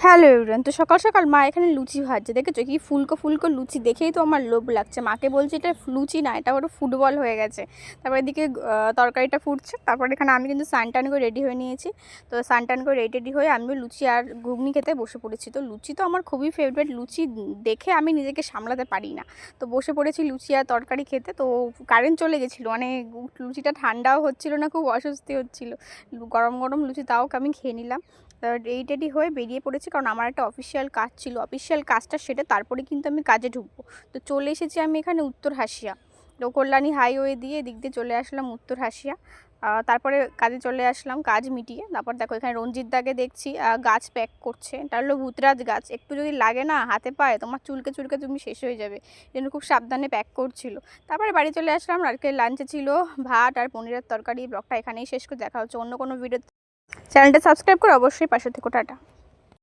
Hello everyone. তো সকাল সকাল মা এখানে লুচি ভাজছে, দেখেছো কি ফুলকো ফুলকো লুচি, দেখেই তো আমার লোভ লাগছে। মাকে বলছি এটা লুচি না, এটা ওটা ফুটবল হয়ে গেছে। তারপর এদিকে তরকারিটা ফুটছে। তারপর এখানে আমি কিন্তু স্নান করে রেডি হয়ে নিয়েছি। তো স্নান করে রেডি হয়ে আমিও লুচি আর ঘুগনি খেতে বসে পড়েছি। তো লুচি তো আমার খুবই ফেভারিট, লুচি দেখে আমি নিজেকে সামলাতে পারি না। তো বসে পড়েছি লুচি আর তরকারি খেতে। তো কারেন্ট চলে গেছিলো, মানে লুচিটা ঠান্ডাও হচ্ছিল না, খুব অস্বস্তি হচ্ছিলো। গরম গরম লুচি তাও আমি খেয়ে নিলাম। রেডি টেডি হয়ে বেরিয়ে পড়েছি, কারণ আমার একটা অফিসিয়াল কাজ ছিল। অফিসিয়াল কাজটা সেরে তারপরে কিন্তু আমি কাজে ঢুকবো। তো চলে এসেছি আমি এখানে উত্তর হাসিয়া। তো কল্যাণী হাইওয়ে দিয়ে এদিক দিয়ে চলে আসলাম উত্তর হাসিয়া। তারপরে কাজে চলে আসলাম, কাজ মিটিয়ে। তারপর দেখো এখানে রঞ্জিত দাকে দেখছি গাছ প্যাক করছে। এটা হলো ভূতরাজ গাছ, একটু যদি লাগে না হাতে পায়ে তোমার চুলকে চুলকে তুমি শেষ হয়ে যাবে। এই জন্য খুব সাবধানে প্যাক করছিল। তারপরে বাড়ি চলে আসলাম। আজকে লাঞ্চে ছিল ভাত আর পনিরের তরকারি। ব্লগটা এখানেই শেষ করে, দেখা হচ্ছে অন্য কোনো ভিডিও। চ্যানেলটা সাবস্ক্রাইব করে অবশ্যই পাশে থেকো। টাটা।